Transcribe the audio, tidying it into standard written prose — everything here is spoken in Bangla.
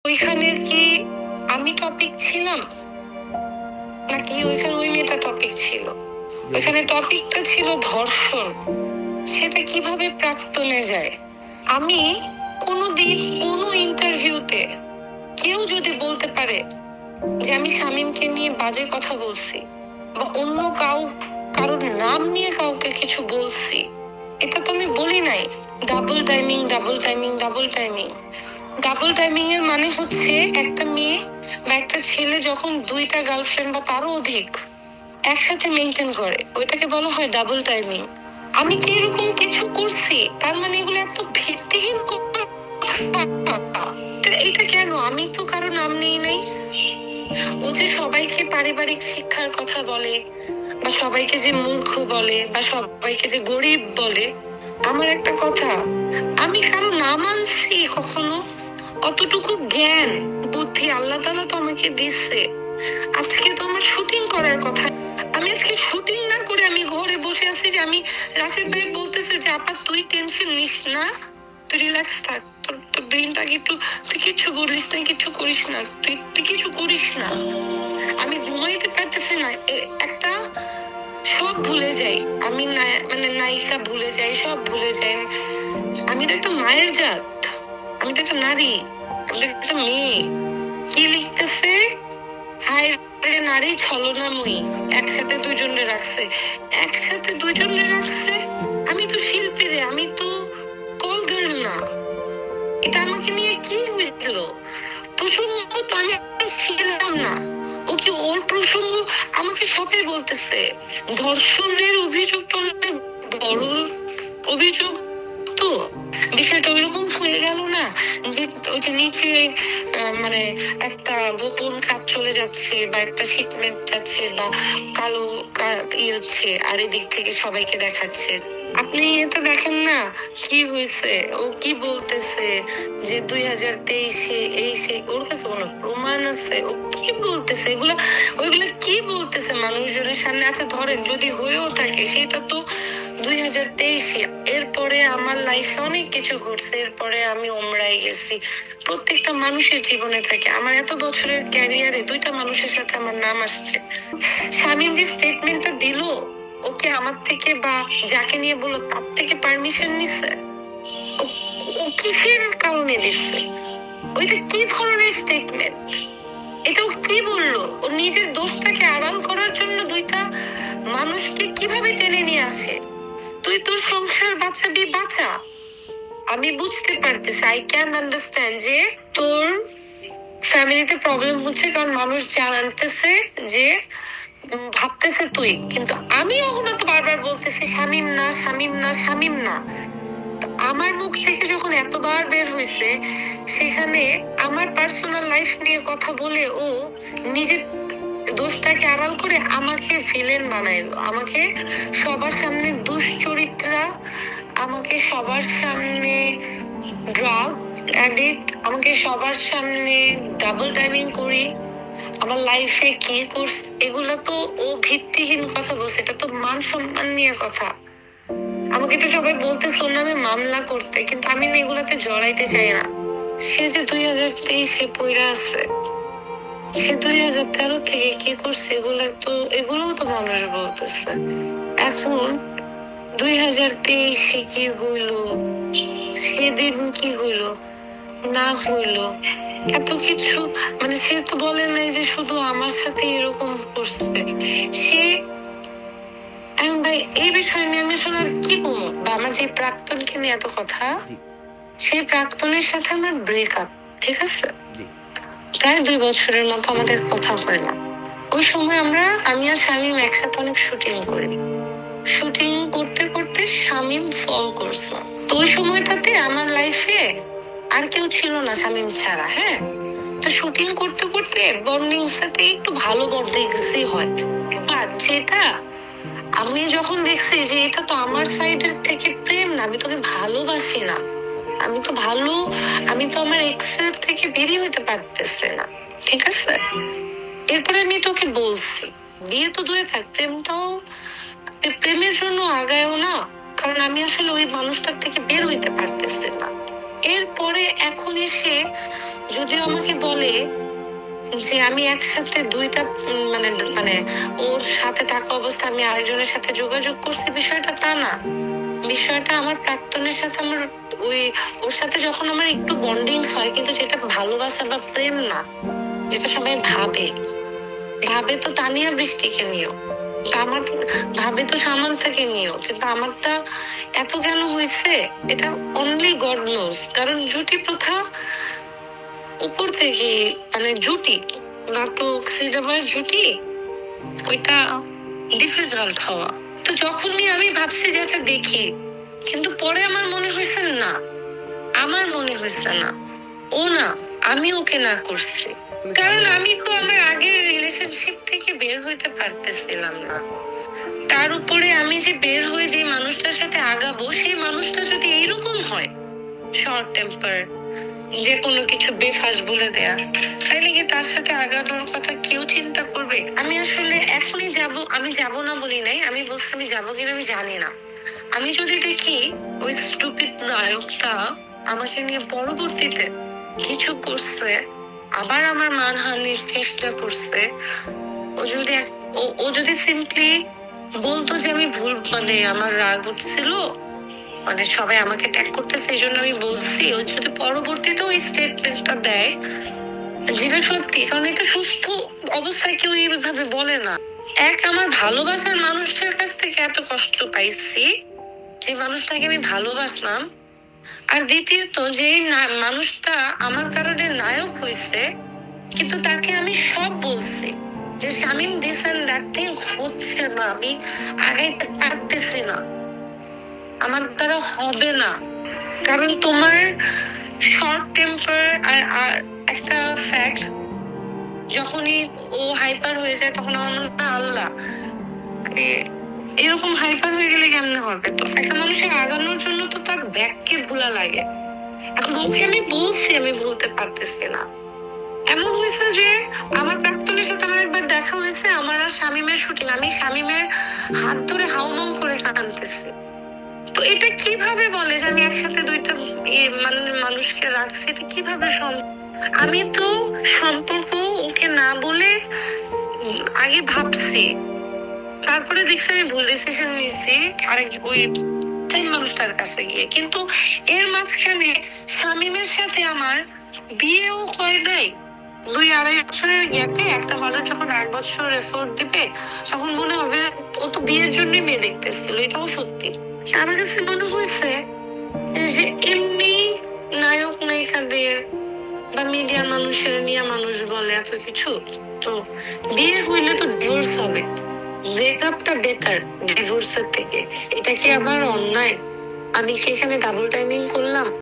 ওইখানে কি আমি টপিক ছিলাম নাকি ওইখানে ওই মেয়েটা টপিক ছিল? ওইখানে টপিকটা ছিল ধর্ষণ। সেটা কিভাবে প্রাক্তনে যায়? আমি কোনোদিন কোনো ইন্টারভিউতে কেউ যদি বলতে পারে যে আমি শামীমকে নিয়ে বাজে কথা বলছি বা অন্য কারোর নাম নিয়ে কাউকে কিছু বলছি, এটা তো আমি বলি নাই। Double timing double timing double timing double timing এর মানে হচ্ছে একটা মেয়ে বা একটা ছেলে যখন দুইটা গার্লফ্রেন্ড বা তারও অধিক একসাথে মেনটেন করে, ওইটাকে বলা হয় ডাবল টাইমিং। আমি কি এরকম কিছু করছি? তার মানে এগুলো এত ভিত্তিহীন কথা। এটা কেন? আমি তো কারো নাম নেই নাই। ও যে সবাইকে পারিবারিক শিক্ষার কথা বলে বা সবাইকে যে মূর্খ বলে বা সবাইকে যে গরিব বলে, আমার একটা কথা, আমি কারো নাম আনছি কখনো? অতটুকু জ্ঞান বুদ্ধি আল্লাহ তাআলা তো আমাকে দিচ্ছে। আজকে তো আমার শুটিং করার কথা, আমি আজকে শুটিং না করে আমি ঘরে বসে আছি। যে আমি রাশেদ ভাই বলতেছে যে আপা তুই টেনশন নিস না, তুই রিল্যাক্স থাক, তোর ব্রেনটাকে একটু, তুই কিছু বলিস না, কিছু করিস না, তুই কিছু করিস না। আমি ঘুমাইতে পারতেছি না, একটা সব ভুলে যাই আমি, মানে নায়িকা ভুলে যাই, সব ভুলে যাই। আমি তো একটা মায়ের জাত, আমি তো একটা নারী, আমি তো একটা মেয়ে। কি লিখতেছে? হায় নারী ছলনাময়ী, একসাথে দুজনে রাখছে, একসাথে দুজনে রাখছে। আমি তো শিল্পী রে, আমি তো কল গার্ল না। এটা আমাকে নিয়ে কি হয়েছিল? প্রসঙ্গ তো আমি ছিলাম না। ও কি ওর প্রসঙ্গ আমাকে সবাই বলতেছে ধর্ষণের অভিযোগ তো বড় অভিযোগ। তো বিষয়টা ওইরকম হয়ে গেল না যে ওই যে নিচে মানে একটা গোপন কাজ চলে যাচ্ছে বা একটা শিপমেন্ট যাচ্ছে বা কালো হচ্ছে, আর এদিক থেকে সবাইকে দেখাচ্ছে। আপনি এটা দেখেন না কি হয়েছে? ও কি বলতেছে যে 2023-এ এই সেই, ওর কাছে কোনো প্রমাণ আছে? ও কি বলতেছে? ওইগুলা কি বলতেছে মানুষজনের সামনে? আচ্ছা ধরেন যদি হয়েও থাকে, সেটা তো 2023-এ। এরপরে আমার লাইফে অনেক কিছু ঘটছে, এরপরে আমি ওমরায় গেছি। প্রত্যেকটা মানুষের জীবনে থাকে। আমার এত বছরের ক্যারিয়ারে 2টা মানুষের সাথে আমার নাম আসছে। শামীম যে স্টেটমেন্টটা দিল, ওকে আমার থেকে বা যাকে নিয়ে বললো তার থেকে পারমিশন নিছে? ও কিসের কারণে দিচ্ছে? ওইটা কি ধরনের স্টেটমেন্ট? এটাও কি বললো? ও নিজের দোষটাকে আড়াল করার জন্য 2টা মানুষকে কিভাবে টেনে নিয়ে আসে? তুই তোর সংসার বাঁচাবি, বাঁচা। আমি বুঝতে পারতেছি, আই ক্যান আন্ডারস্ট্যান্ড যে তোর ফ্যামিলিতে প্রবলেম হচ্ছে, কারণ মানুষ জানতেছে যে ভাবতেছে তুই। কিন্তু আমি ওখানে তো বারবার বলতেছি শামীম না, শামীম না, শামীম না। আমার মুখ থেকে যখন এতবার বের হয়েছে, সেখানে আমার পার্সোনাল লাইফ নিয়ে কথা বলে ও নিজের দোষটাকে আড়াল করে আমাকে ভিলেন বানাইলো, আমাকে সবার সামনে দুশ্চরিত্রা, আমাকে সবার সামনে ড্রাগ অ্যাডিক্ট, আমাকে সবার সামনে ডাবল টাইমিং করি, আমার লাইফে কি করছে, এগুলো তো ও ভিত্তিহীন কথা বলছে। এটা তো মান সম্মান নিয়ে কথা। আমাকে তো সবাই বলতেছে ওর নামে মামলা করতে, কিন্তু আমি না এগুলাতে জড়াইতে চাই না। সে যে 2023-এ পইরা আছে, সে 2013 থেকে কি করছে, এগুলোও তো মানুষ বলতেছে। এখন 2023-এ কি হইলো, সেদিন কি হইলো না হইলো, এত কিছু, মানে সে তো বলে নাই যে শুধু আমার সাথে এরকম করছে। সে ভাই এই বিষয় নিয়ে আমি আসলে কি বলবো? বা আমার যে প্রাক্তনকে নিয়ে এত কথা, সেই প্রাক্তনের সাথে আমার ব্রেকআপ, ঠিক আছে, প্রায় 2 বছরের মতো আমাদের কথা হয় না। ওই সময় আমি আর শামীম একসাথে অনেক শুটিং করি। শুটিং করতে করতে শামীম ফল করছে। তো ওই সময়টাতে আমার লাইফে আর কেউ ছিল না শামীম ছাড়া। হ্যাঁ, তো শুটিং করতে করতে বন্ডিং সাথে একটু ভালো বন্ডিংসই হয়। আর যেটা আমি যখন দেখছি যে এটা তো আমার সাইডের থেকে প্রেম না, আমি তোকে ভালোবাসি না, আমি তো আমার এক্সের থেকে বেরিয়ে হইতে পারতেছে না, ঠিক আছে। এরপরে আমি তোকে বলছি, বিয়ে তো দূরে থাক, প্রেমের জন্য আগায়ও না, কারণ আমি আসলে ওই মানুষটার থেকে বের হইতে পারতেছি না। এরপরে এখন এসে যদিও আমাকে বলে যে আমি একসাথে দুইটা মানে মানে ওর সাথে থাকা অবস্থা আমি আরেকজনের সাথে যোগাযোগ করছি, বিষয়টা তা না। বিষয়টা আমার প্রাক্তনের সাথে আমার ওর সাথে যখন আমার একটু বন্ডিং হয়, কিন্তু যেটা ভালোবাসা বা প্রেম না, যেটা সবাই ভাবে তো তানিয়া বৃষ্টিকে নিয়েও, আমার ভাবে তো সামান্থাকে নিয়েও, কিন্তু আমারটা এত কেন হয়েছে এটা অনলি গড নোজ। কারণ জুটি প্রথা উপর থেকে মানে জুটি নাটক সিনেমার জুটি, ওইটা ডিফিকাল্ট হওয়া। তো যখনই আমি ভাবছি যে এটা দেখি, কিন্তু পরে আমার মনে হয়েছে না, ও না, আমি ওকে না করছি। কারণ আমি তো আমার আগের রিলেশনশিপ থেকে বের হইতে পারতেছিলাম না। তার উপরে আমি যে বের হয়ে যে মানুষটার সাথে আগাবো, সেই মানুষটা যদি এইরকম হয়, শর্ট টেম্পার, যে কোনো কিছু বেফাস বলে দেয়া, তাইলে কি তার সাথে আগানোর কথা কেউ চিন্তা করবে? আমি আসলে এখনই আমি যাব না বলি নাই, আমি বলছি আমি যাবো কিনা আমি জানি না। আমি যদি দেখি ওই স্টুপিড নায়কটা আমাকে নিয়ে পরবর্তীতে কিছু করছে, আবার আমার মানহানির চেষ্টা করছে, ও যদি সিম্পলি বলতো যে আমি ভুল, মানে আমার রাগ উঠছিল, মানে সবাই আমাকে ট্যাগ করতেছে এই জন্য আমি বলছি, ও যদি পরবর্তীতে ওই স্টেটমেন্টটা দেয়, যেটা সত্যি, কারণ এটা সুস্থ অবস্থায় কেউ এইভাবে বলে না। আমার ভালোবাসার মানুষটার কাছ থেকে এত কষ্ট পাইছি, যে মানুষটাকে আমি ভালোবাসলাম, আর দ্বিতীয়ত যে মানুষটা আমার কারণে নায়ক হয়েছে, কিন্তু তাকে আমি সব বলছি যে Shamim this and that thing হচ্ছে না, আমি আগাইতে পারতেছি না, আমার দ্বারা হবে না। কারণ তোমার শর্ট টেম্পার আর একটা ফ্যাক্ট, যখনই ও হাইপার হয়ে যায় তখন আমার মনে হয় আল্লাহ, এরকম হাইপার হয়ে গেলে কেমনে হবে? তো একটা মানুষের আগানোর জন্য তো তার ব্যাককে ভোলা লাগে। এখন ওকে আমি বলছি আমি ভুলতে পারতেছি না। এমন হয়েছে যে আমার প্রাক্তনের সাথে আমার একবার দেখা হয়েছে, আমার আর শামীমের শুটিং, আমি শামীমের হাত ধরে হাউমাউ করে কাঁদতেছি। তো এটা কিভাবে বলে যে আমি একসাথে দুইটা মানুষকে রাখছি? এটা কিভাবে সম্ভব? আমি তো সম্পর্ক ওকে না বলে আগে ভাবছি, তারপরে দেখছি আমি ভুল ডিসিশন নিয়েছি আরেক ওই মানুষটার কাছে গিয়ে। কিন্তু এর মাঝখানে শামীমের সাথে আমার বিয়েও হয় নাই। 2-2.5 বছরের গ্যাপে একটা মানুষ যখন 8 বছর এফোর্ট দিবে, তখন মনে হবে ও তো বিয়ের জন্যই মেয়ে দেখতেছিল। এটাও সত্যি। আমার কাছে মনে হয়েছে যে এমনি নায়ক নায়িকাদের বা মিডিয়ার মানুষের নিয়ে মানুষ বলে এত কিছু, তো বিয়ে হইলে তো ডিভোর্স হবে, ব্রেকআপটা বেটার ডিভোর্সের থেকে। এটা কি আবার অন্যায়? আমি কি এখানে ডাবল টাইমিং করলাম?